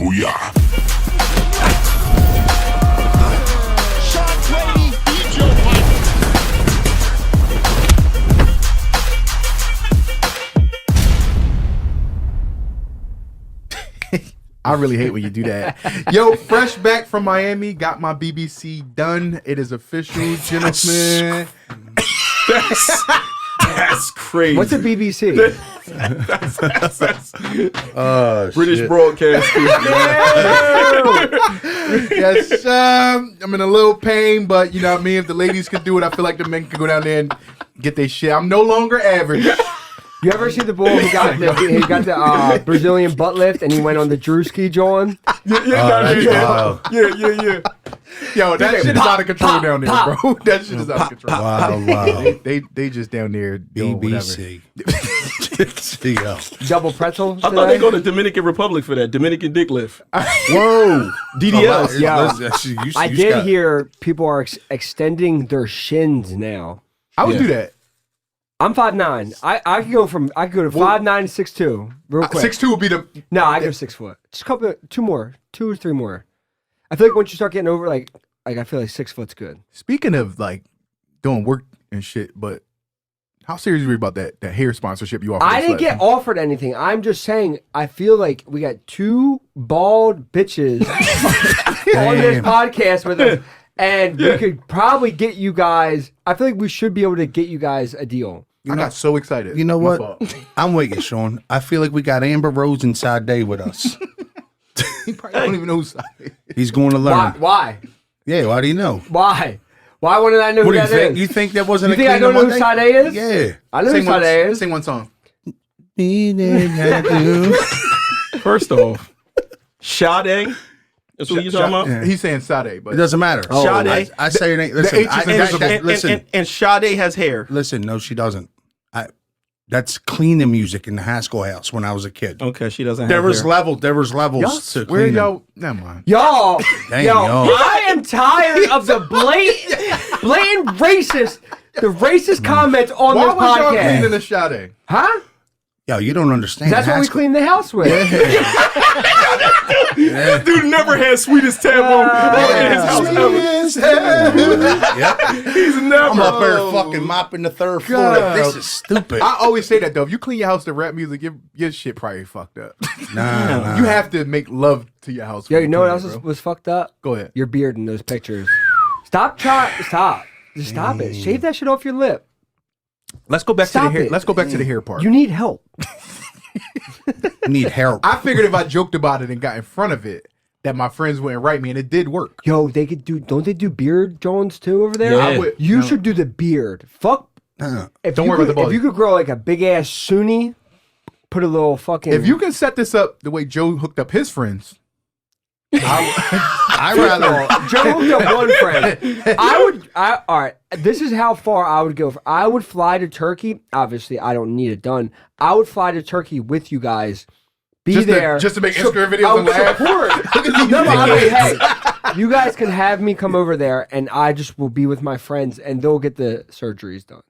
Booyah. I really hate when you do that. Yo, fresh back from Miami, got my BBC done. It is official, gentlemen. That's crazy. What's a BBC? that's British Broadcasting. Yes, I'm in a little pain, but you know what I mean? If the ladies could do it, I feel like the men could go down there and get their shit. I'm no longer average. You ever see the bull who got the Brazilian butt lift and he went on the Drewski joint? Yeah. Yo, that shit is out of control down there, bro. That shit is out of control. Wow. They just down there doing BBC. Double pretzel. I thought they go to Dominican Republic for that. Dominican dick lift. Whoa. DDL. Yeah. I did hear people are extending their shins now. I would do that. I'm 5'9". I could go to 5'9" to 6'2", real quick. 6'2" would be the. No, I go 6 foot. Just two or three more. I feel like once you start getting over like I feel like 6 foot's good. Speaking of like doing work and shit, but how serious are you about that hair sponsorship you offered? I didn't get offered anything. I'm just saying I feel like we got two bald bitches on this podcast with us, and we could probably get you guys. I feel like we should be able to get you guys a deal. I got so excited. You know what? I'm with you, Sean. I feel like we got Amber Rose and Sade with us. He probably don't even know who Sade. He's going to learn. Why? Yeah, why do you know? Why? Why wouldn't I know What who do you that think? is? You think that wasn't You a think I Kingdom don't know who Monday? Sade is? Yeah. I know who Sade is. Sing one song. First off, Sade. That's what you're talking about? Yeah. He's saying Sade, but It doesn't matter. Sade. I say it ain't. Listen, H is invisible. listen, And Sade has hair. listen. No, she doesn't. That's cleaning music in the Haskell house when I was a kid. Okay, she doesn't have There was hair. levels to where cleaning. y'all? Never mind. Y'all, Damn, yo, y'all. I am tired of the blatant racist, comments on Why this was y'all podcast. cleaning the Sade? Huh? Yo, you don't understand. That's what we Haskell- clean the house with. This dude never had sweetest taboo in his house ever. Yep. He's never. I'm up there fucking mopping the third floor. Like, this is stupid. I always say that though. If you clean your house to rap music, your shit probably fucked up. Nah. You have to make love to your house. Yo, when you know what clean else it, bro. was fucked up? Go ahead. Your beard in those pictures. Stop. Just stop it. Shave that shit off your lip. Let's go back to the Stop hair. it. Let's go back to the hair part. You need help. Need help. I figured if I joked about it and got in front of it, that my friends wouldn't write me, and it did work. Yo, they could do. Don't they do beard Jones too over there? Yeah. I would, You no. should do the beard. Fuck. If Don't you worry could, about the ball. If you could grow like a big ass Sunni, put a little fucking. If you can set this up the way Joe hooked up his friends, I rather. Joe hooked up one friend. All right. This is how far I would go. I would fly to Turkey. Obviously, I don't need it done. I would fly to Turkey with you guys. Be just there just to make Instagram videos and laugh. support. No, I mean, hey, you guys can have me come over there, and I just will be with my friends, and they'll get the surgeries done.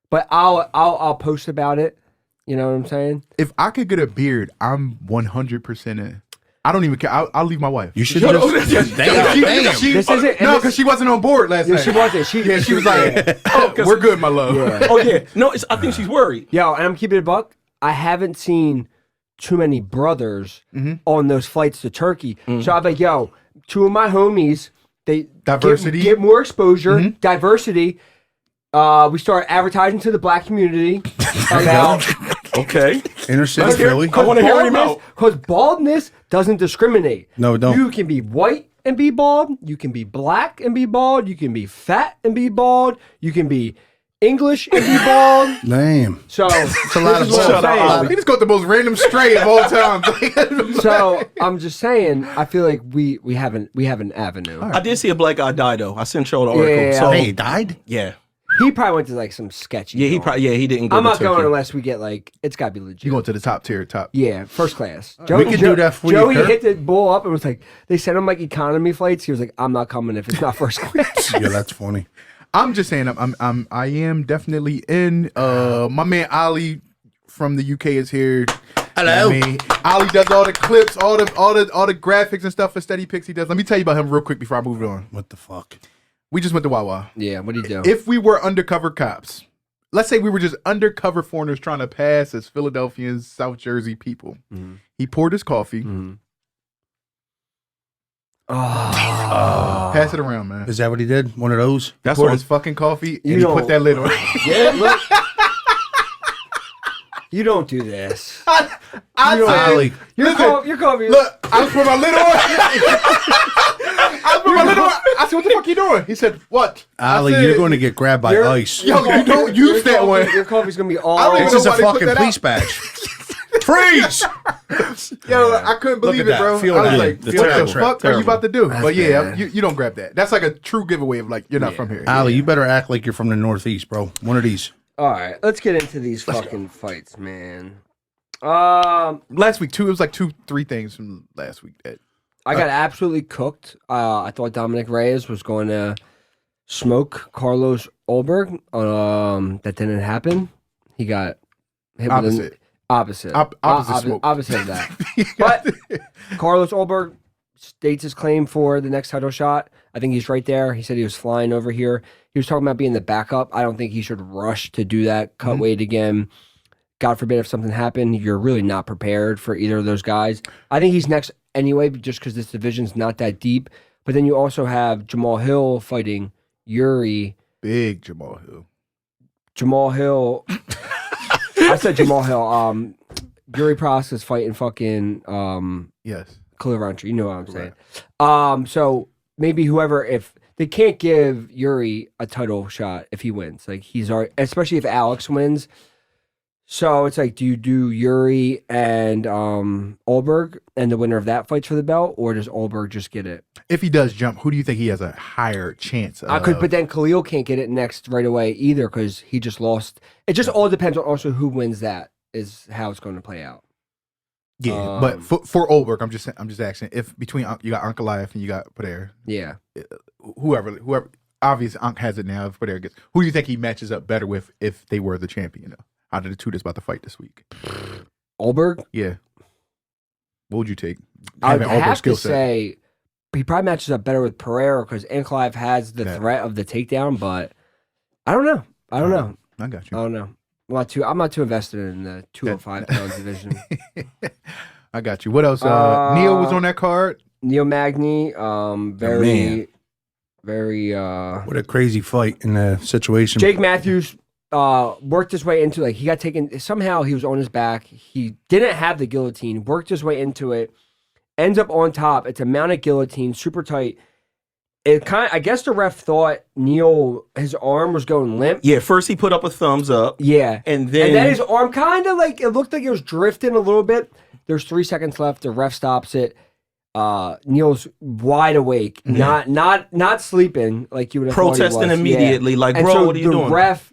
But I'll post about it. You know what I'm saying? If I could get a beard, I'm 100% in. I don't even care. I'll leave my wife. You should just. Damn. This isn't. No, because she wasn't on board last night. She wasn't. She was like, "We're good, my love." Yeah. Oh yeah. No, I think she's worried. Yo, and I'm keeping it a buck. I haven't seen too many brothers on those flights to Turkey. So I'm like, yo, two of my homies, they Diversity. get more exposure, diversity. We start advertising to the black community about Okay. Inner city Let's hear- Philly. I wanna hear him baldness, out. because baldness doesn't discriminate. No, it don't. You can be white and be bald. You can be black and be bald. You can be fat and be bald. You can be English and be bald. Damn. So It's a lot of this is what I'm Shut up, saying. He just got the most random stray of all time. So I'm just saying, I feel like we have an avenue. I did see a black guy die though. I sent y'all the article. Yeah. So Hey, he died? yeah. He probably went to like some sketchy. Yeah, he joint. probably he didn't go I'm to not going Turkey. unless we get like it's got to be legit. You going to the top. Yeah, first class. We can do that for you, Joey Kurt. hit the bull up and was like, they sent him like economy flights. He was like, I'm not coming if it's not first class. Yeah, that's funny. I'm just saying, I am definitely in. My man Ali from the UK is here. Hello. I mean, Ali does all the clips, all the graphics and stuff for Steady Picks he does. Let me tell you about him real quick before I move on. What the fuck? We just went to Wawa. Yeah, what do you do? If we were undercover cops, let's say we were just undercover foreigners trying to pass as Philadelphians, South Jersey people. He poured his coffee. Pass it around, man. Is that what he did? One of those? That's poured his fucking coffee and he don't- put that lid on. Yeah, look. You don't do this. Ali. Your coffee. Look, I put my lid on. I said, what the fuck you doing? He said, what? Ali, I said, you're going to get grabbed by ice. Yo, you don't use that one. Your coffee's gonna be all. I don't even This is a nobody put fucking that police out. badge. Freeze! Yo, I couldn't Look believe at it, that. bro. Feel I was that. like, The what the terrible. fuck are you about to do? But yeah, bad. you don't grab that. That's like a true giveaway of like, you're not from here. Ali, you better act like you're from the Northeast, bro. One of these. All right, let's get into these fucking fights, man. Last week, it was like 2-3 things from last week. I got absolutely cooked. I thought Dominic Reyes was going to smoke Carlos Ulberg. That didn't happen. He got hit with Opposite smoke. opposite of that. But Carlos Ulberg states his claim for the next title shot. I think he's right there. He said he was flying over here. He was talking about being the backup. I don't think he should rush to do that cut weight again. God forbid if something happened, you're really not prepared for either of those guys. I think he's next anyway, just because this division's not that deep. But then you also have Jamal Hill fighting Yuri. Big Jamal Hill. Jamal Hill. I said Jamal Hill. Yuri Pross is fighting fucking Yes. Khalil Rountree. You know what I'm saying. So maybe whoever, if they can't give Yuri a title shot if he wins, like he's already, especially if Alex wins. So it's like, do you do Yuri and Ulberg, and the winner of that fights for the belt, or does Ulberg just get it? If he does jump, who do you think he has a higher chance of? But then Khalil can't get it next right away either because he just lost. It just all depends on also who wins that is how it's going to play out. Yeah, but for Ulberg, I'm just asking if between you got Ankalaev and you got Pereira, Yeah. whoever, obviously Ank has it now. If Pereira gets, who do you think he matches up better with if they were the champion? Out of the two that's about to fight this week, Ulberg? yeah. What would you take? I would Having Ulberg's have to skill set. say he probably matches up better with Pereira because Ankalaev has the threat of the takedown, but I don't know. I don't know. I got you. I don't know. I'm not too invested in the 205 pound division. I got you. What else? Neil was on that card. Neil Magny, very. What a crazy fight in the situation. Jake Matthews worked his way into, like, he got taken, somehow he was on his back. He didn't have the guillotine, worked his way into it, ends up on top. It's a mounted guillotine, super tight. I guess the ref thought Neil, his arm was going limp. Yeah, first he put up a thumbs up. Yeah. And then his arm kind of like, it looked like it was drifting a little bit. There's 3 seconds left. The ref stops it. Neil's wide awake, not sleeping like you would have protesting thought he was. immediately, like, And bro, so what are you doing? The ref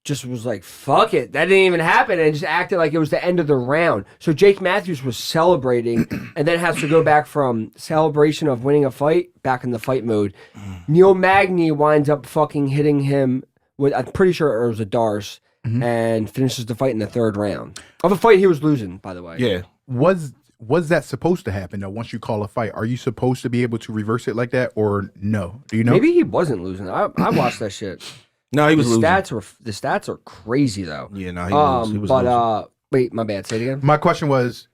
just was like, fuck it. That didn't even happen. And just acted like it was the end of the round. So Jake Matthews was celebrating and then has to go back from celebration of winning a fight back in the fight mode. Neil Magny winds up fucking hitting him with, I'm pretty sure it was a Darce, and finishes the fight in the 3rd round. Of a fight he was losing, by the way. Yeah. Was that supposed to happen though? Once you call a fight, are you supposed to be able to reverse it like that, or no? Do you know? Maybe he wasn't losing. I watched that shit. No, he was the losing. The stats are crazy though. Yeah, no, he was losing. Wait, my bad. Say it again. My question was,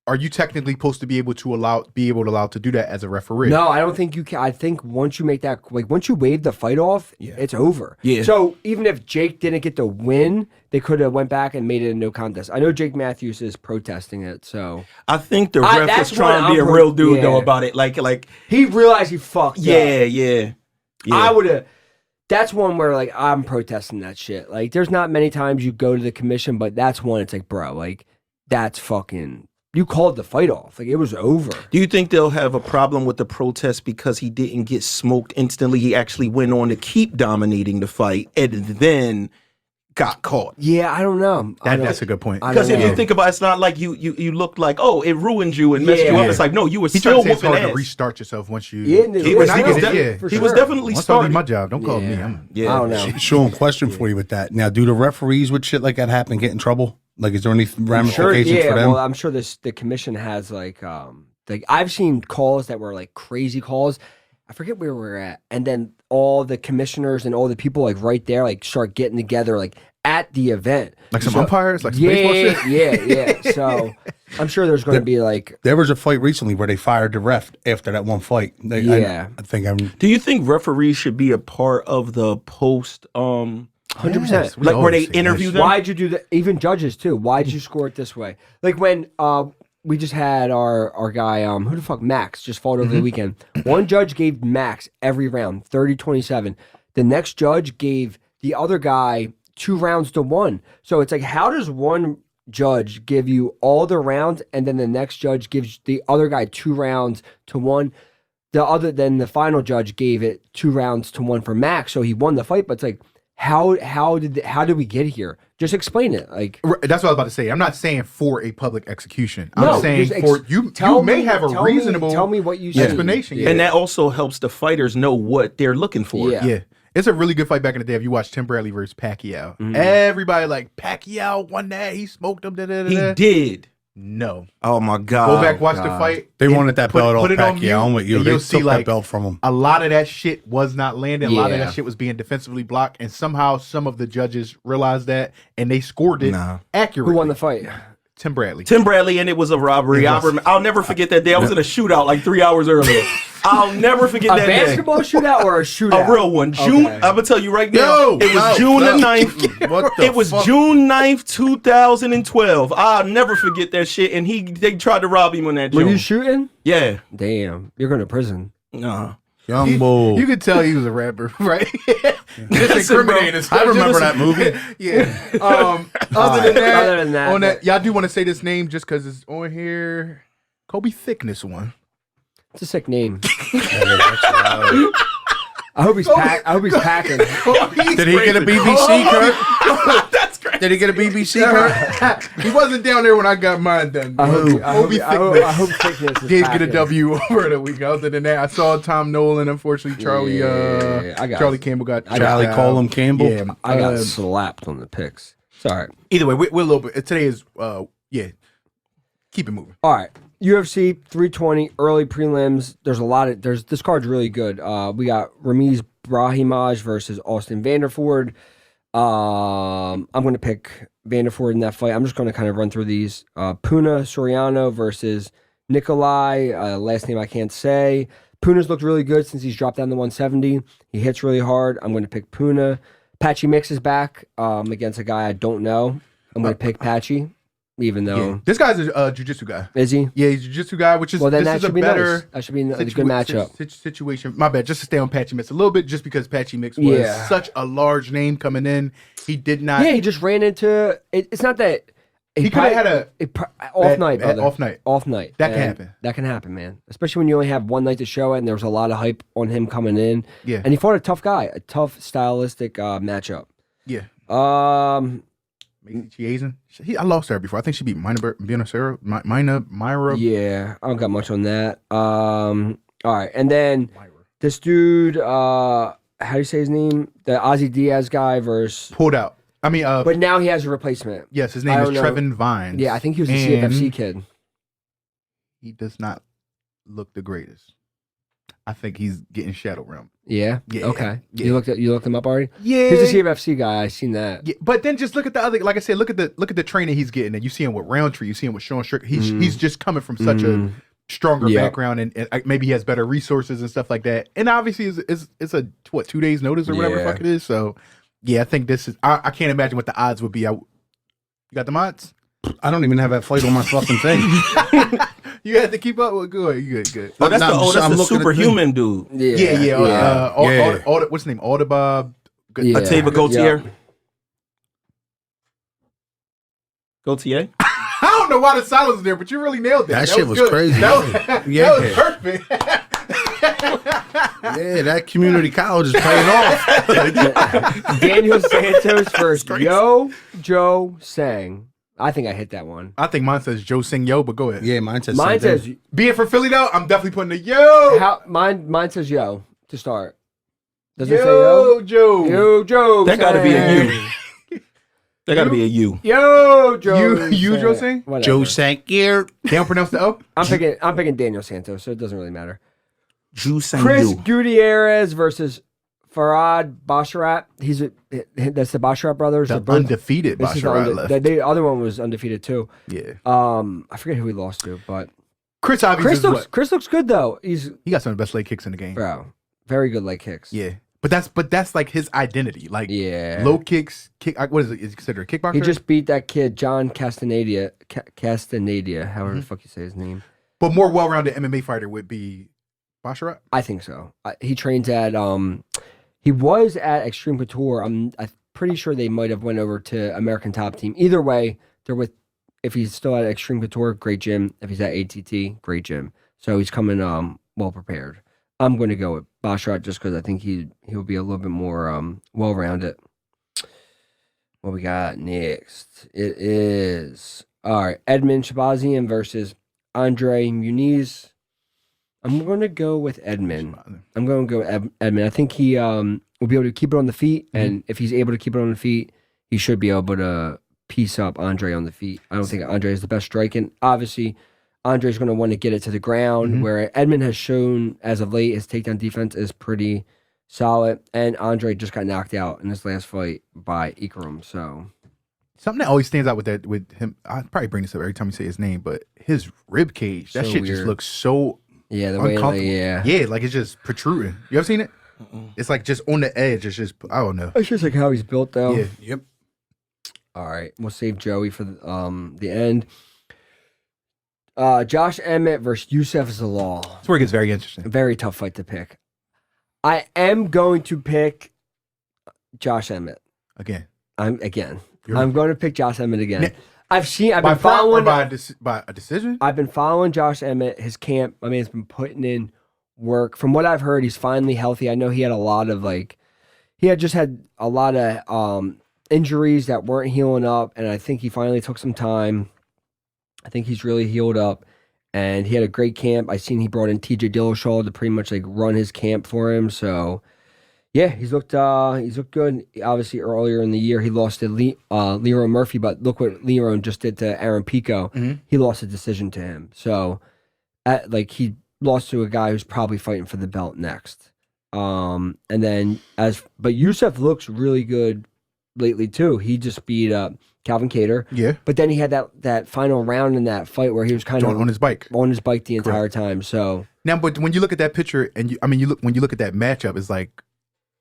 are you technically supposed to be able to allow to do that as a referee? No, I don't think you can. I think once you make that, like, once you wave the fight off, it's over. Yeah. So even if Jake didn't get the win, they could have went back and made it a no contest. I know Jake Matthews is protesting it, so I think the ref that's was trying what to be a I'm real dude though yeah. about it. Like he realized he fucked up. yeah. I would have. That's one where, like, I'm protesting that shit. Like, there's not many times you go to the commission, but that's one. It's like, bro, like, that's fucking. You called the fight off. Like, it was over. Do you think they'll have a problem with the protest because he didn't get smoked instantly? He actually went on to keep dominating the fight and then got caught. Yeah, I don't know. That's a good point. Because if you think about it, it's not like you look like, oh, it ruined you and messed you up. It's like, no, you were He still tried to say it's whooping hard to ass. restart yourself once you. Yeah, He was definitely Once I leave starting. my job, don't call me. I don't know. Sean, question for you with that. Now, do the referees with shit like that happen get in trouble? Like, is there any I'm ramifications sure, for them? well, I'm sure the commission has like I've seen calls that were like crazy calls. I forget where we're at, and then all the commissioners and all the people like right there like start getting together like at the event, Like some umpires, like some baseball shit. yeah. So I'm sure there's going to be like There was a fight recently where they fired the ref after that one fight. Yeah. I think I'm. Do you think referees should be a part of the post? 100%. Yes, we Like where they always say interview yes. them? Why'd you do that? Even judges too. Why'd you score it this way? Like when we just had our guy, who the fuck, Max, just fought over the weekend. One judge gave Max every round, 30-27. The next judge gave the other guy 2 rounds to 1. So it's like, how does one judge give you all the rounds and then the next judge gives the other guy 2 rounds to 1? Then the final judge gave it 2 rounds to 1 for Max, so he won the fight. But it's like, how did we get here? Just explain it. Like That's what I was about to say. I'm not saying for a public execution. No, I'm saying just for you. You may have a reasonable Tell me what you see. explanation. And that also helps the fighters know what they're looking for. Yeah. Yeah. It's a really good fight back in the day. If you watch Tim Bradley versus Pacquiao, everybody like Pacquiao won that. He smoked him. He did. No. Oh my God. Go back, watch the fight. They and wanted that belt off Pacquiao. I'm with you. and They you'll took see that like belt from him. a lot of that shit was not landing. A lot of Yeah. that shit was being defensively blocked, and somehow some of the judges realized that and they scored it accurately. Who won the fight? Tim Bradley. Tim Bradley, and it was a robbery. I'll never forget that day. I was in a shootout like 3 hours earlier. I'll never forget A that day. basketball shootout or a shootout? A real one. June. Okay. I'm gonna tell you right now. It was June the 9th. What the It was fuck? June 9th, 2012. I'll never forget that shit. And they tried to rob him on that Were June. you shooting? Yeah. Damn, you're going to prison. Nah. Young bull. You could tell he was a rapper, right? Just incriminating stuff. I remember that movie. Yeah. Other Other than that, on that, y'all do want to say this name just because it's on here. Kobe Thickness one. It's a sick name. I hope he's packing. Did he get a BBC, Kurt? That's great. Did he get a BBC, Kurt? He wasn't down there when I got mine done. I hope Thickness. Thickness is Did get a packing. W over the week. Other than that, I saw Tom Nolan. Unfortunately, Charlie Campbell got Charlie out. Colum Campbell. Yeah, I got slapped on the picks. Sorry. either way, we're a little bit. Today is keep it moving. All right. UFC 320 early prelims. There's a lot of this card's really good. We got Ramiz Brahimaj versus Austin Vanderford. I'm going to pick Vanderford in that fight. I'm just going to kind of run through these. Puna Soriano versus Nikolai. Last name I can't say. Puna's looked really good since he's dropped down to 170. He hits really hard. I'm going to pick Puna. Patchy Mix is back against a guy I don't know. I'm going to pick Patchy, even though This guy's a jiu-jitsu guy. is he? Yeah, he's a jiu-jitsu guy, which is Well, then this that is a should be better nice. That should be a good matchup. Situation. My bad. Just to stay on Patchy Mix a little bit, just because Patchy Mix was such a large name coming in, he did not. Yeah, he just ran into. It's not that He could have had off night, brother. off night. That can And happen. That can happen, man. Especially when you only have one night to show it, and there was a lot of hype on him coming in. Yeah. and he fought a tough guy, a tough stylistic matchup. Yeah. Um, Chiazin. I lost her before. I think she beat Myra. yeah, I don't got much on that. All right, and then this dude, how do you say his name? The Ozzy Diaz guy versus. Pulled out. I mean, But now he has a replacement. yes, his I name is don't know. Trevin Vines. Yeah, I think he was the And CFFC kid. He does not look the greatest. I think he's getting shadow realm. Yeah. Yeah, Okay. yeah. You looked him up already. Yeah. He's a CFFC guy. I seen that. Yeah, but then just look at the other. Like I said, look at the training he's getting, and you see him with Roundtree, you see him with Sean Strick. He's just coming from such a stronger Yep. background, and maybe he has better resources and stuff like that. And obviously, it's a 2 days notice or whatever the Yeah. fuck it is. So yeah, I think this is. I can't imagine what the odds would be. You got the odds? I don't even have that fight on my fucking thing. You had to keep up with good. You good. Oh, that's No, the I'm looking at superhuman dude. Yeah. Yeah. What's his name? Audebob. Yeah. Ateba Gautier. Yeah. Gautier? I don't know why the silence was there, but you really nailed that. That shit was good. crazy. That Yeah. was perfect. Yeah, that community college is paying off. Daniel Santos versus Yo Joe Sang. I think I hit that one. I think mine says Joe Sing Yo, but go ahead. Yeah, mine says Mine same says thing. Being from Philly though, I'm definitely putting the yo. mine says Yo to start. Does it say Yo? Joe. Yo Joe. That gotta be a Sang. you. There got to be a U. Yo, Joe. You Joe Sing? Whatever. Joe Sankir. They don't pronounce the O? I'm picking Daniel Santos, so it doesn't really matter. Joe Chris Sankir. Gutierrez versus Farhad Basharat. That's the Basharat brothers. The They're both- undefeated this is Basharat left. the other one was undefeated too. Yeah. I forget who he lost to, but Chris obviously is what? Chris looks good though. He got some of the best leg kicks in the game. Bro, very good leg kicks. Yeah. But that's like his identity. Like Yeah. low kicks, what is it? Is he considered a kickboxer? He just beat that kid, John Castaneda, however the fuck you say his name. But more well-rounded MMA fighter would be Basharat. I think so. He trains at he was at Extreme Couture. I'm pretty sure they might have went over to American Top Team. Either way, they're with. If he's still at Extreme Couture, great gym. If he's at ATT, great gym. So he's coming well prepared. I'm going to go with Basharat just because I think he'll be a little bit more well-rounded. What we got next? It is all right. Edmund Shabazian versus Andre Muniz. I'm going to go with Edmund. I'm going to go with Edmund. I think he will be able to keep it on the feet, and if he's able to keep it on the feet, he should be able to piece up Andre on the feet. I don't think Andre is the best striking. Obviously, Andre's going to want to get it to the ground, where Edmund has shown as of late his takedown defense is pretty solid, and Andre just got knocked out in his last fight by Ikram. So Something that always stands out with him, I probably bring this up every time you say his name, but his rib cage, that So shit weird. just looks so yeah, the way uncomfortable. yeah. Like it's just protruding. You ever seen it? It's like just on the edge. It's just, I don't know. It's just like how he's built, though. Yeah. Yep. All right, we'll save Joey for the end. Josh Emmett versus Youssef Zalal. That's where it gets very interesting. Very tough fight to pick. I am going to pick Josh Emmett. Again. I'm going to pick Josh Emmett again. Now- I've been By following by a decision? I've been following Josh Emmett, his camp. I mean, he's been putting in work. From what I've heard, he's finally healthy. I know he had a lot of had a lot of injuries that weren't healing up, and I think he finally took some time. I think he's really healed up, and he had a great camp. I seen he brought in TJ Dillashaw to pretty much like run his camp for him. So yeah, he's looked good. Obviously, earlier in the year, he lost to Leroy Murphy, but look what Leroy just did to Aaron Pico. He lost a decision to him. So, he lost to a guy who's probably fighting for the belt next. But Youssef looks really good lately too. He just beat Calvin Kattar. Yeah. But then he had that final round in that fight where he was kind of On his bike. the entire time. So Now, but when you look at that picture and when you look at that matchup, it's like,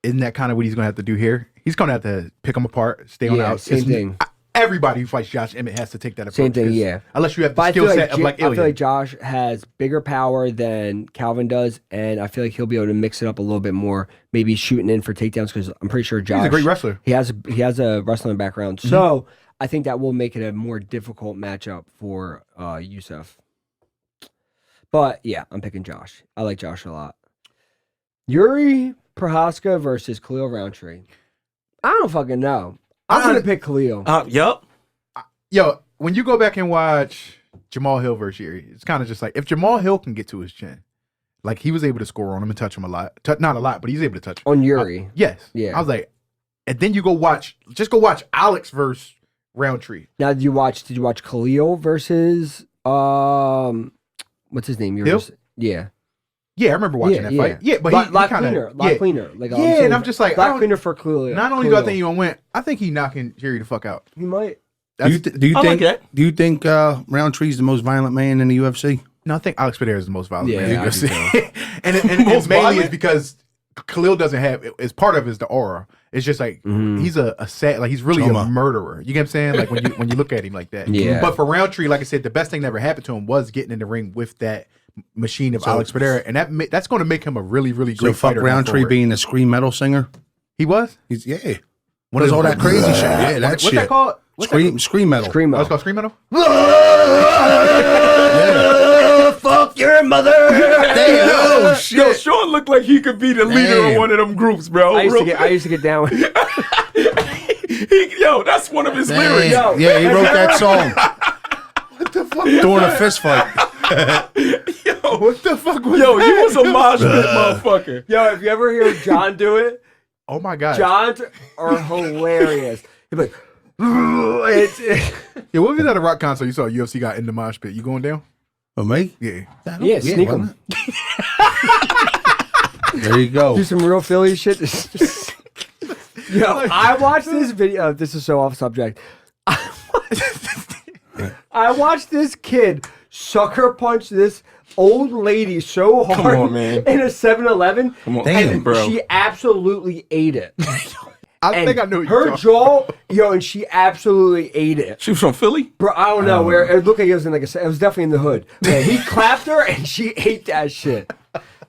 isn't that kind of what he's going to have to do here? He's going to have to pick them apart, stay on Yeah, out. same thing. Everybody who fights Josh Emmett has to take that approach. Same thing, 'cause yeah. Unless you have But the I feel skill set of like I feel Ilya. like Josh has bigger power than Calvin does, and I feel like he'll be able to mix it up a little bit more, maybe shooting in for takedowns, because I'm pretty sure Josh... He's a great wrestler. He has a wrestling background. So I think that will make it a more difficult matchup for Youssef. But yeah, I'm picking Josh. I like Josh a lot. Yuri Prohaska versus Khalil Roundtree. I don't fucking know. I'm going to pick Khalil. Yup. Yo, when you go back and watch Jamal Hill versus Yuri, it's kind of just like, if Jamal Hill can get to his chin, like he was able to score on him and touch him a lot. Not a lot, but he's able to touch him. On Yuri. Yes. Yeah. I was like, and then you go watch Alex versus Roundtree. Now, did you watch Khalil versus what's his name? Hill? Yeah. Yeah, I remember watching that fight. Yeah, but he lot kind cleaner. of Cleaner. Like, Yeah, and I'm just like, I lot don't- cleaner for Khalil. Not only do I think he gonna win, I think he knocking Yuri the fuck out. he might. Do you I like think that. Do you think Roundtree's the most violent man in the UFC? No, I think Alex Pereira is the most violent Yeah, man in I the do UFC. and mainly violent? is because Khalil doesn't have. It's part of his the aura. It's just like he's a sad, like he's really Trauma. a murderer. You get what I'm saying? Like when you look at him like that. Yeah. But for Roundtree, like I said, the best thing that ever happened to him was getting in the ring with that machine of Alex Pereira, and that's going to make him a really, really So great fuck fighter. going Roundtree forward. being a scream metal singer. He was. He's What does all that crazy shit? Yeah, that What's shit. that called? What's Scream metal. Scream Oh, it's out. called Scream Metal? Fuck your mother. Oh shit! Yo, Sean looked like he could be the leader of Damn. one of them groups, bro. I used to get down with Yo, that's one of his Man. lyrics. Yo. Yeah, he wrote that song What the fuck? during a fist fight. What the fuck was Yo, that? you was a mosh pit motherfucker. Yo, if you ever hear John do it, Oh my god. Johns are hilarious. He'd be like, Yeah, what was at a rock concert? You saw UFC got in the mosh pit. You going down? For me? Yeah. Yeah, sneak them. There you go. Do some real Philly shit. Yo, I watched this video. This is so off subject. I watched this kid sucker punch this old lady so hard Come on, man. in a 7-Eleven. Come on, Damn, bro. She absolutely ate it. I think I knew her jaw, and she absolutely ate it. She was from Philly? Bro, I don't know where. It looked like it was in it was definitely in the hood. Man, he clapped her and she ate that shit.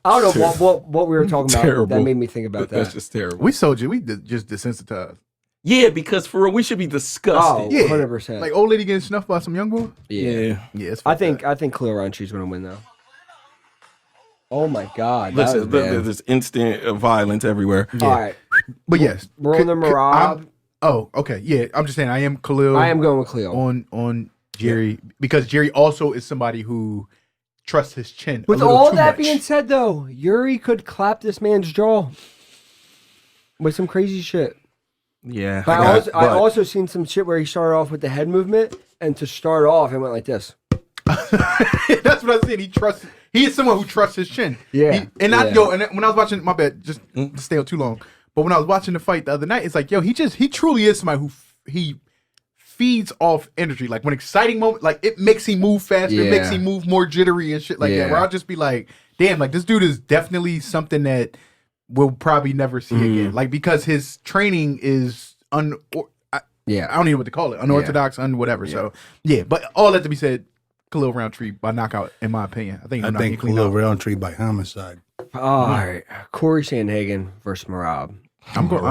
I don't know what we were talking about. Terrible. That made me think about that. That's just terrible. We sold you. We just desensitized. Yeah, because for real, we should be disgusted. Oh, Yeah. 100%. Like old lady getting snuffed by some young boy. Yeah. Yeah, it's I fucked up. think Khalil Ranchi's going to win though. Oh my God! Listen, that was bad. there's instant violence everywhere. All right, But yes, we're on the Marab. Oh, okay. Yeah, I'm just saying. I am Khalil. I am going with Khalil. on Jerry because Jerry also is somebody who trusts his chin. With a little all too that much. being said, though, Yuri could clap this man's jaw with some crazy shit. Yeah. But I also seen some shit where he started off with the head movement, and to start off, it went like this. That's what I said. He is someone who trusts his chin. Yeah. And when I was watching, my bad, just to stay on too long. But when I was watching the fight the other night, it's like, yo, he truly is somebody who he feeds off energy. Like when exciting moment, like it makes him move faster, it makes him move more jittery and shit like that. Where I'll just be like, damn, like this dude is definitely something that we'll probably never see again. Like because his training is I don't even know what to call it, unorthodox, whatever. Yeah. So yeah, but all that to be said, Khalil Roundtree by knockout, in my opinion. I think Khalil Roundtree by homicide. All right, Corey Sandhagen versus Marab. I'm going.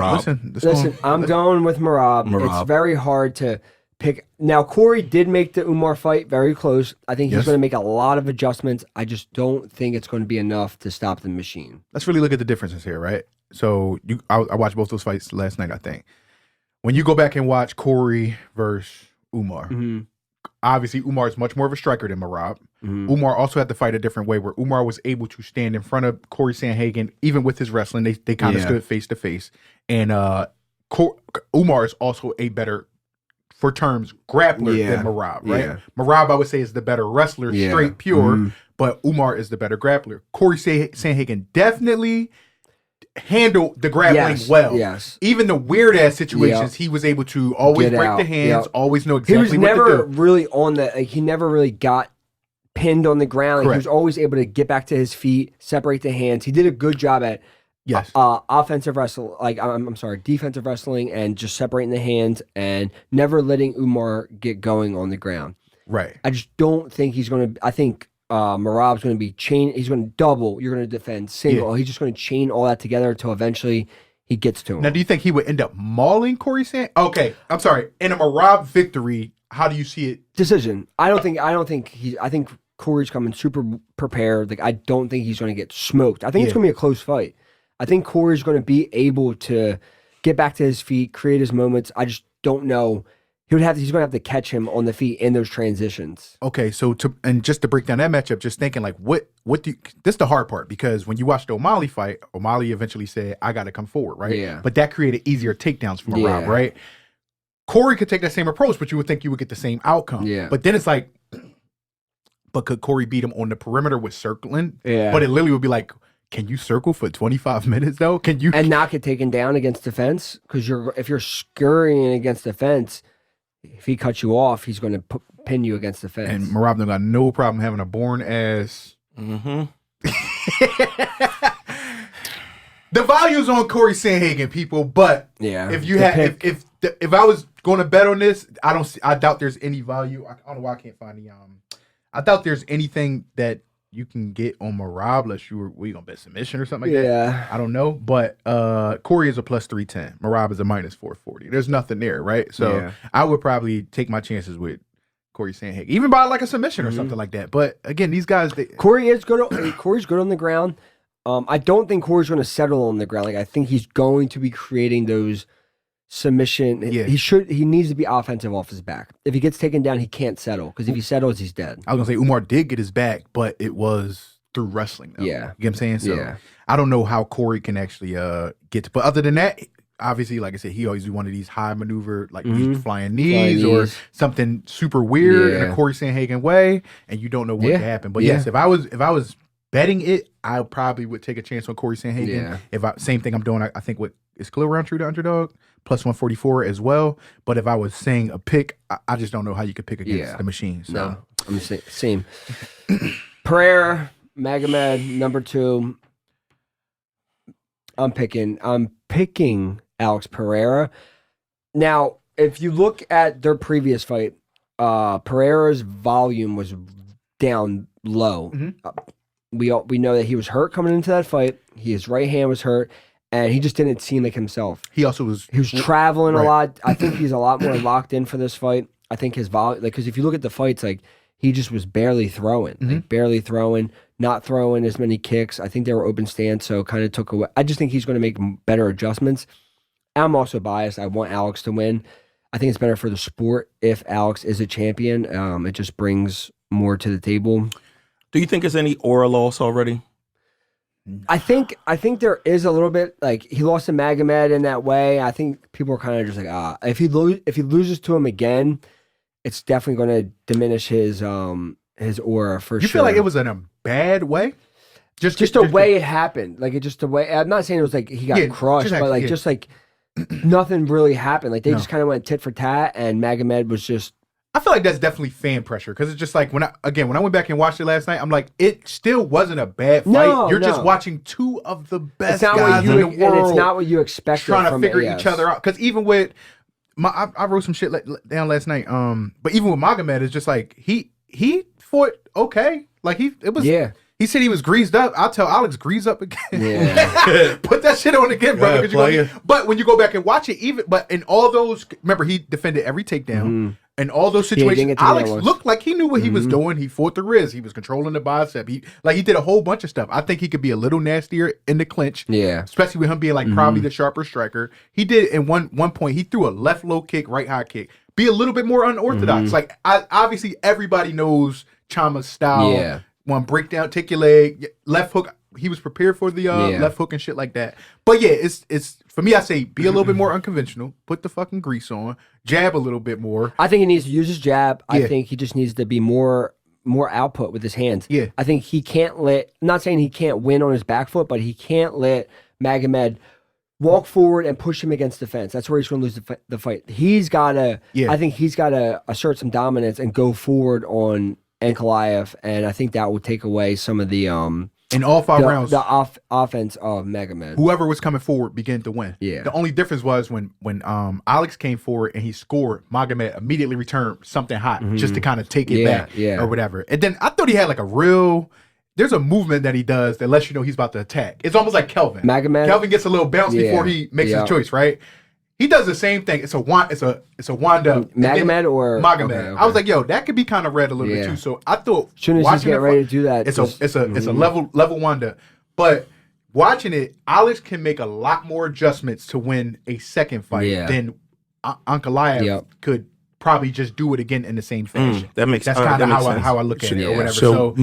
Listen, I'm going with Marab. It's very hard to pick. Now, Corey did make the Umar fight very close. I think he's going to make a lot of adjustments. I just don't think it's going to be enough to stop the machine. Let's really look at the differences here, right? So I watched both those fights last night, I think. When you go back and watch Corey versus Umar, obviously Umar is much more of a striker than Marab. Umar also had to fight a different way where Umar was able to stand in front of Corey Sandhagen, even with his wrestling. They kind of stood face to face. And Umar is also a better, for terms, grappler than Marab, right? Yeah. Marab, I would say, is the better wrestler, straight, pure, but Umar is the better grappler. Corey Sandhagen definitely handled the grappling well. Yes. Even the weird ass situations, he was able to always break the hands, always know exactly what to do. He was never really on the, he never really got pinned on the ground. Like, he was always able to get back to his feet, separate the hands. He did a good job at offensive wrestling, defensive wrestling, and just separating the hands and never letting Umar get going on the ground. Right. I just don't think he's going to, I think Marab's going to be he's going to double, you're going to defend single. He's just going to chain all that together until eventually he gets to him. Now, do you think he would end up mauling Corey Sandhagen? Okay, I'm sorry. In a Marab victory, how do you see it? Decision. I think Corey's coming super prepared. Like, I don't think he's going to get smoked. I think it's going to be a close fight. I think Corey's going to be able to get back to his feet, create his moments. I just don't know. He's going to have to catch him on the feet in those transitions. Okay, so just to break down that matchup, just thinking like, what do you, this is the hard part, because when you watched the O'Malley fight, O'Malley eventually said, I got to come forward, right? Yeah. But that created easier takedowns for Marab, right? Corey could take that same approach, but you would think you would get the same outcome. Yeah. But then it's like, but could Corey beat him on the perimeter with circling? Yeah. But it literally would be like, can you circle for 25 minutes though? Can you and not get taken down against defense? Because if you're scurrying against defense, if he cuts you off, he's going to pin you against the fence. And Marab got no problem having a born ass. Mm-hmm. The value's on Corey Sandhagen, people. But if you had, if I was going to bet on this, I doubt there's any value. I don't know why I can't find the I doubt there's anything that you can get on Marab unless we gonna bet submission or something like that. I don't know, but Corey is a plus 310. Marab is a minus 440. There's nothing there, right? So I would probably take my chances with Corey Sandhagen, even by like a submission or something like that. But again, these guys, Corey is good. Corey's good on the ground. I don't think Corey's going to settle on the ground. Like, I think he's going to be creating those submission. Yeah. He needs to be offensive off his back. If he gets taken down, he can't settle, because if he settles, he's dead. I was gonna say Umar did get his back, but it was through wrestling though. Yeah. You know what I'm saying? So I don't know how Corey can actually get to, but other than that, obviously, like I said, he always do one of these high maneuver, like these flying knees or something super weird in a Corey Sandhagen way, and you don't know what could happen. But yes, if I was betting it, I probably would take a chance on Corey Sandhagen. Same thing I'm doing, I think is Khalil Roundtree the underdog, plus 144 as well. But if I was saying a pick, I just don't know how you could pick against the machine. So. No, I'm the same. Pereira, Magomed, number 2. I'm picking Alex Pereira. Now, if you look at their previous fight, Pereira's volume was down low. We know that he was hurt coming into that fight. His right hand was hurt, and he just didn't seem like himself. He was traveling a lot. I think he's a lot more locked in for this fight. I think his volume, because if you look at the fights, like he just was barely throwing, not throwing as many kicks. I think they were open stance, so kind of took away. I just think he's going to make better adjustments. I'm also biased. I want Alex to win. I think it's better for the sport if Alex is a champion. It just brings more to the table. Do you think there's any aura loss already? I think there is a little bit. Like he lost to Magomed in that way. I think people are kind of just like, if he loses to him again, it's definitely going to diminish his aura for sure. You feel like it was in a bad way? Just the way it happened. Like it just the way. I'm not saying it was like he got crushed, but like just like nothing really happened. Like they just kind of went tit for tat, and Magomed was just. I feel like that's definitely fan pressure because it's just like when I went back and watched it last night, I'm like, it still wasn't a bad fight. You're just watching two of the best guys in the world, and it's not what you expected. Trying to figure each other out because even with I wrote some shit down last night. But even with Magomed, it's just like he fought okay. Like it was. He said he was greased up. I'll tell Alex, grease up again. Yeah. Put that shit on again, brother. But when you go back and watch it, but in all those, remember he defended every takedown. In all those situations, Alex looked like he knew what he was doing. He fought the wrist. He was controlling the bicep. He did a whole bunch of stuff. I think he could be a little nastier in the clinch. Yeah. Especially with him being like probably the sharper striker. He did in one point, he threw a left low kick, right high kick. Be a little bit more unorthodox. Like obviously everybody knows Chama's style. Yeah. One breakdown, take your leg, left hook. He was prepared for the left hook and shit like that. But yeah, it's for me. I say be a little bit more unconventional. Put the fucking grease on. Jab a little bit more. I think he needs to use his jab. I think he just needs to be more output with his hands. Yeah. I think he can't let. I'm not saying he can't win on his back foot, but he can't let Magomed walk forward and push him against the fence. That's where he's going to lose the fight. He's got to. I think he's got to assert some dominance and go forward on Ankalaev, and I think that will take away some of the in all 5 rounds, the offense of Magomed. Whoever was coming forward began to win. Yeah. The only difference was when Alex came forward and he scored, Magomed immediately returned something hot just to kind of take it back or whatever. And then I thought he had like there's a movement that he does that lets you know he's about to attack. It's almost like Kelvin. Magomed. Kelvin gets a little bounce before he makes his choice, right? He does the same thing. It's a wind up. Magomed or Magomed. Okay. I was like, yo, that could be kind of red a little bit too. So I thought, as soon as he's getting ready to do that, it's a level wind up. But watching it, Alex can make a lot more adjustments to win a second fight than Ankalaev could probably just do it again in the same fashion. That's kind of how I look at it or whatever. So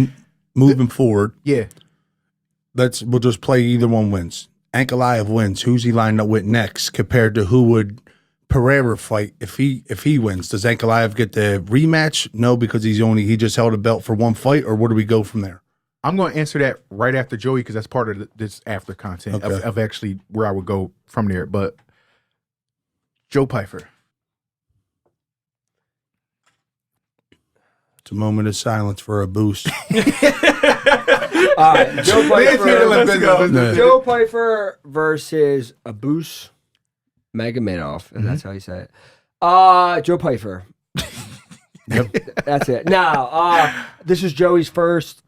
moving forward, we'll just play either one wins. Ankalaev wins. Who's he lined up with next compared to who would Pereira fight if he wins? Does Ankalaev get the rematch? No, because he just held a belt for one fight, or where do we go from there? I'm going to answer that right after Joey because that's part of this after content of actually where I would go from there. But Joe Pyfer. It's a moment of silence for a boost. All right, Joe Pyfer versus Abus Magomedov, and that's how you say it. Joe Pyfer. Yep. That's it. Now, this is Joey's first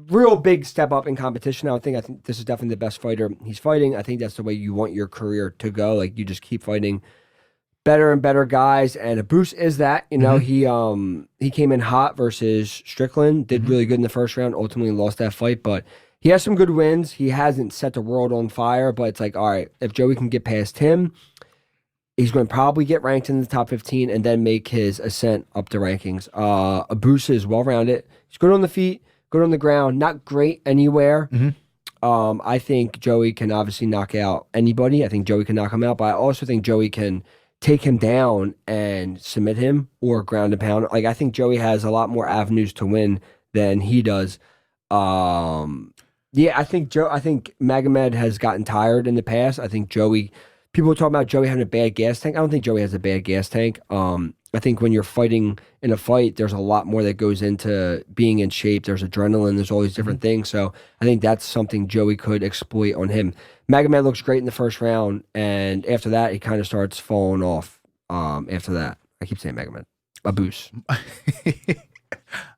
real big step up in competition. I think this is definitely the best fighter he's fighting. I think that's the way you want your career to go. Like you just keep fighting better and better guys, and Abus is that. You know, he came in hot versus Strickland, did really good in the first round, ultimately lost that fight, but he has some good wins. He hasn't set the world on fire, but it's like, all right, if Joey can get past him, he's going to probably get ranked in the top 15 and then make his ascent up the rankings. Abus is well-rounded. He's good on the feet, good on the ground, not great anywhere. I think Joey can obviously knock out anybody. I think Joey can knock him out, but I also think Joey can take him down and submit him or ground and pound. Like, I think Joey has a lot more avenues to win than he does. Yeah, I think Magomed has gotten tired in the past. I think people talk about Joey having a bad gas tank. I don't think Joey has a bad gas tank. I think when you're fighting in a fight, there's a lot more that goes into being in shape. There's adrenaline. There's all these different things. So I think that's something Joey could exploit on him. Magomed looks great in the first round, and after that, he kind of starts falling off. After that, I keep saying Magomed. Abus.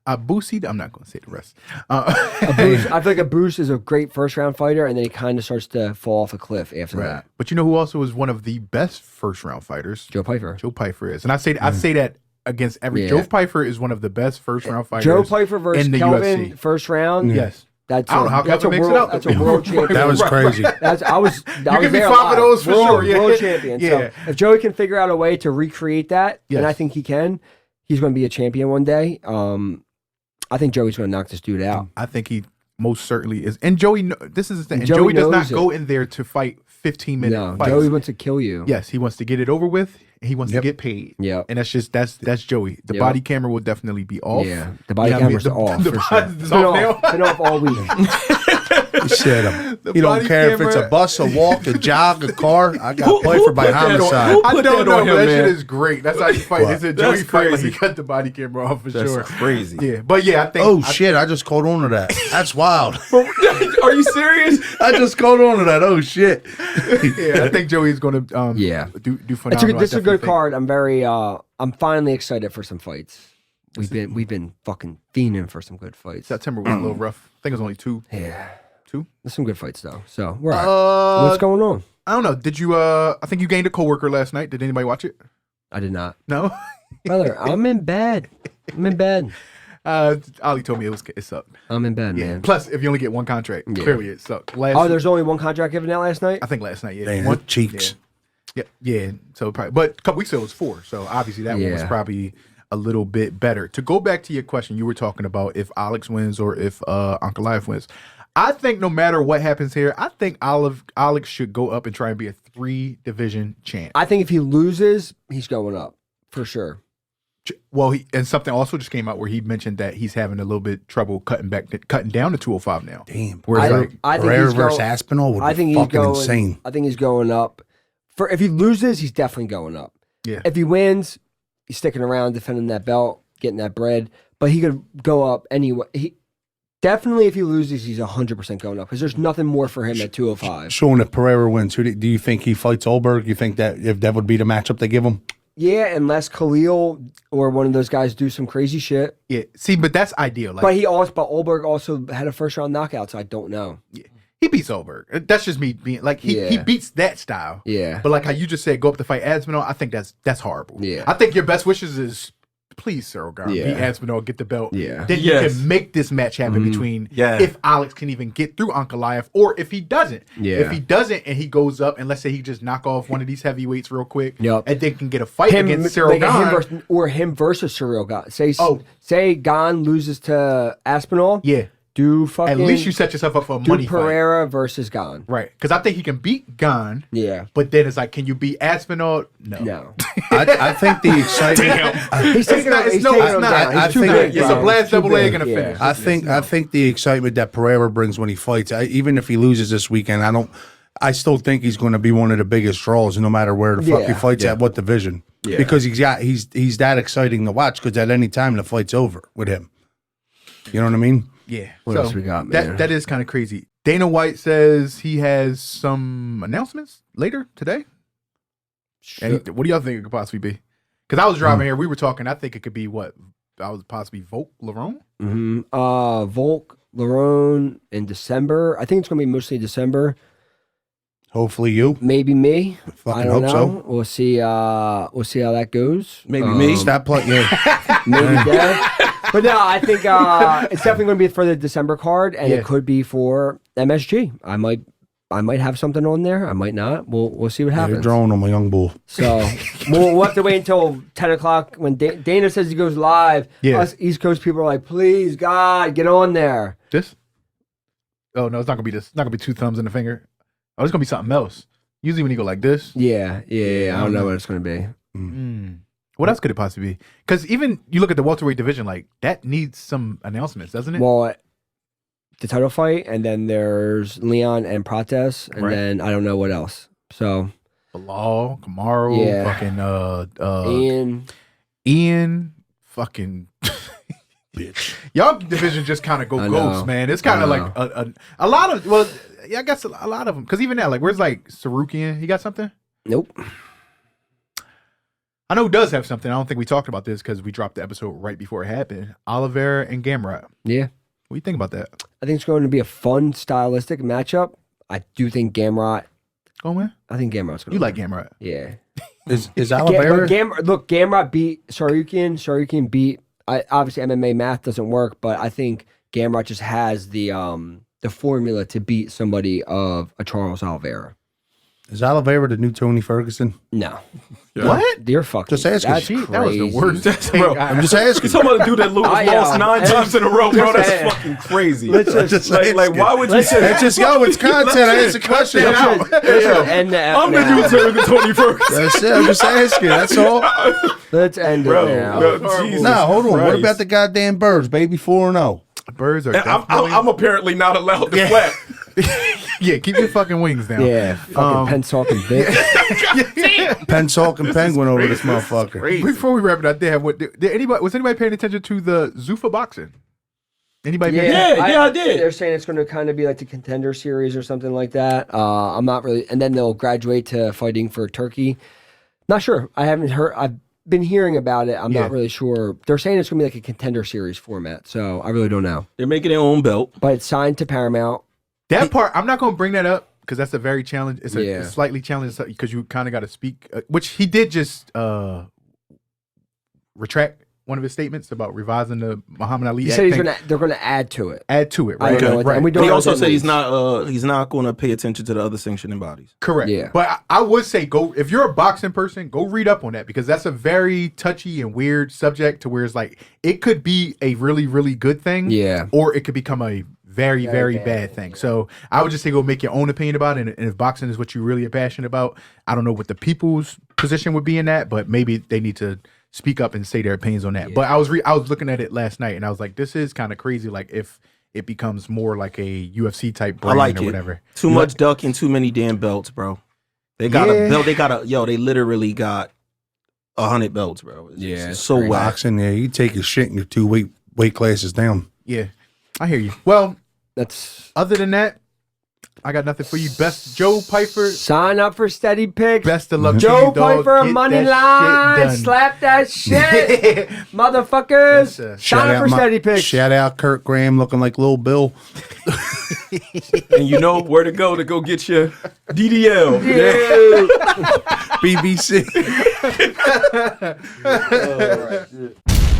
Abusi, I'm not going to say the rest. Abus, I feel like Abus is a great first round fighter, and then he kind of starts to fall off a cliff after that. But you know who also is one of the best first round fighters? Joe Pyfer. Joe Pyfer is, and I say that against every. Yeah. Joe Pyfer is one of the best first round fighters. Joe Pyfer versus in the Kelvin UFC. first round. Yes. That's I don't know how Kelvin makes it out. That's a world champion. That was crazy. I was give me there 5 of those for world, sure. Yeah. World champion. Yeah. So if Joey can figure out a way to recreate that, Yes. and I think he can, he's going to be a champion one day. I think Joey's going to knock this dude out. I think he most certainly is. And Joey, this is the thing. And Joey Joey does not knows go in there to fight 15-minute No, fights. Joey wants to kill you. Yes, he wants to get it over with. He wants to get paid. Yeah. And that's Joey. The Yep. body camera will definitely be off. Yeah, the body You know what I mean? camera's off The for sure. body's It's off now. been off all week. He said The he don't body care if it's a camera- bus, a walk, a jog, a car. I got Pyfer by homicide. I Put don't that know, on but him, that man. shit is great. That's how you fight. What? It's a Joey That's fight. Like crazy. he cut the body camera off for That's sure. crazy. Yeah, but yeah, I think. Oh shit! I just caught on to that. That's wild. Are you serious? I just caught on to that. Oh shit! Yeah, I think Joey's going to Yeah. do phenomenal. This is a good I card. I'm finally excited for some fights. We've been fucking fiending for some good fights. September was a little rough. I think it was only 2. Yeah. 2? There's some good fights though. So we're all right. What's going on? I don't know. Did you? I think you gained a coworker last night. Did anybody watch it? I did not. No. Brother, I'm in bed. Ali told me it sucked. I'm in bed, Yeah. man. Plus, if you only get one contract, clearly it sucked. There's only one contract given out last night? I think last night. Yeah. Damn, One- cheeks. Yeah. So probably, but a couple weeks ago it was 4. So obviously that one was Yeah. probably a little bit better. To go back to your question, you were talking about if Alex wins or if Ankalaev wins. I think no matter what happens here, I think Alex should go up and try and be a 3-division champ. I think if he loses, he's going up for sure. Well, and something also just came out where he mentioned that he's having a little bit trouble cutting down to 205 now. Damn. Whereas I think Pereira he's versus going- Aspinall would I be think he's fucking going insane. I think he's going up. If he loses, he's definitely going up. Yeah. If he wins, he's sticking around defending that belt, getting that bread. But he could go up anyway. Definitely, if he loses, he's 100% going up because there's nothing more for him at 205. Sean, if Pereira wins, do you think he fights Ulberg? You think that if that would be the matchup they give him? Yeah, unless Khalil or one of those guys do some crazy shit. Yeah. See, but that's ideal. Like, But Ulberg also had a first round knockout, so I don't know. he beats Ulberg. That's just me being like he beats that style. Yeah. But like how you just said, go up to fight Aspinall. I think that's horrible. Yeah. I think your best wishes is please, Cyril Garn, Yeah. beat Aspinall, get the belt. Yeah. Then Yes. you can make this match happen between Yeah. if Alex can even get through Ankalaev or if he doesn't. Yeah. If he doesn't and he goes up and let's say he just knock off one of these heavyweights real quick Yep. and then can get a fight against Cyril Garn. Him versus Cyril Gahn. Oh. Say Gahn loses to Aspinall. Yeah. Do fucking At least you set yourself up for a do money fight. Versus versus Gahn. Right. Because I think he can beat Garn. Yeah. But then it's like, can you beat Aspinall? No. I think the excitement. He's taking him it's down. I He's too think big. it's bro. a blast He's too double leg big. and a finish. I think the excitement that Pereira brings when he fights, even if he loses this weekend, I still think he's going to be one of the biggest draws, no matter where the fuck he Yeah. fights at what division, because he's that exciting to watch. Because at any time the fight's over with him, you know what I mean? Yeah. What else we got, man? That is kind of crazy. Dana White says he has some announcements later today. And what do y'all think it could possibly be? Because I was driving here, we were talking. I think it could be what I was possibly Volk Lerone. Volk, Lerone in December. I think it's going to be mostly December. Hopefully you. Maybe me. Fucking I don't hope know. so. We'll see. We'll see how that goes. Maybe me. Stop playing. Yeah. Maybe that. But no, I think it's definitely going to be for the December card, and Yeah. it could be for MSG. I might have something on there. I might not. We'll see what You're happens. drawing on my young bull. So we'll have to wait until 10 o'clock when Dana says he goes live. Yeah. Us East Coast people are like, please, God, get on there. This? Oh no, it's not gonna be this. It's not gonna be 2 thumbs and a finger. Oh, it's gonna be something else. Usually when you go like this. Yeah. I don't know what it's gonna be. What else could it possibly be? Because even you look at the welterweight division, like that needs some announcements, doesn't it? Well, the title fight, and then there's Leon and Prates, and then I don't know what else. So Bilal, Kamaru, fucking Ian, fucking bitch. y'all division just kind of go ghost, man. It's kind of like a lot of I guess a lot of them. Because even now, like, where's like Sarukian? He got something? Nope. I know who does have something. I don't think we talked about this because we dropped the episode right before it happened. Oliveira and Gamrot. Yeah. What do you think about that? I think it's going to be a fun, stylistic matchup. I do think Gamrot. Oh man, I think Gamrot's going to. You like Gamrot? Yeah. Is Oliveira? Look, Gamrot beat Sarukian. Sarukian beat. Obviously, MMA math doesn't work, but I think Gamrot just has the formula to beat somebody of a Charles Oliveira. Is Oliveira the new Tony Ferguson? No. Yeah. What? You're fucking. Just asking. That's crazy. That was the worst. Bro, I'm just asking. Somebody do that. Lucas lost 9 times in a row, bro. That's saying. fucking crazy. Let's just Like, why would you say Let's just go. It's content. I answer questions. end the I'm the new Tony Ferguson. That's it. I'm just asking. That's all. Let's end it now. Nah, hold on. What about the goddamn Birds, baby? 4-0. Birds are I'm apparently not allowed to flap. Yeah, keep your fucking wings down. Yeah, fucking pen-talking bitch. Pen-talking penguin over this motherfucker. Before we wrap it up, was anybody paying attention to the Zuffa Boxing? Anybody? I did. They're saying it's going to kind of be like the Contender Series or something like that. I'm not really, and then they'll graduate to fighting for Turkey. Not sure. I haven't heard. I've been hearing about it. I'm not really sure. They're saying it's going to be like a Contender Series format, so I really don't know. They're making their own belt, but it's signed to Paramount. That part, I'm not going to bring that up because that's a very challenge. It's a slightly challenging because you kind of got to speak, which he did just retract one of his statements about revising the Muhammad Ali. He said they're going to add to it. Add to it, right? I don't know right. And we don't he know also said means. he's not going to pay attention to the other sanctioning bodies. Correct. Yeah. But I would say if you're a boxing person, go read up on that because that's a very touchy and weird subject to where it's like it could be a really, really good thing. Yeah. Or it could become a very, very bad thing. So I would just say go make your own opinion about it. And if boxing is what you really are passionate about, I don't know what the people's position would be in that, but maybe they need to speak up and say their opinions on that. But I was looking at it last night and I was like, this is kind of crazy. Like if it becomes more like a UFC type brand or whatever. Too much ducking, too many damn belts, bro. They got a belt. They literally got 100 belts, bro. It's so whack. Boxing, you take your shit in your 2 weight classes down. Yeah, I hear you. Well, that's other than that, I got nothing for you. Best Joe Piper. Sign up for Steady Picks. Best of luck, Joe to you, dog. Piper Get money that line. shit Slap that shit, motherfuckers. Yes, Sign up for Steady Picks. Shout out Kurt Graham looking like Lil Bill. And you know where to go get your DDL. BBC. Oh, right.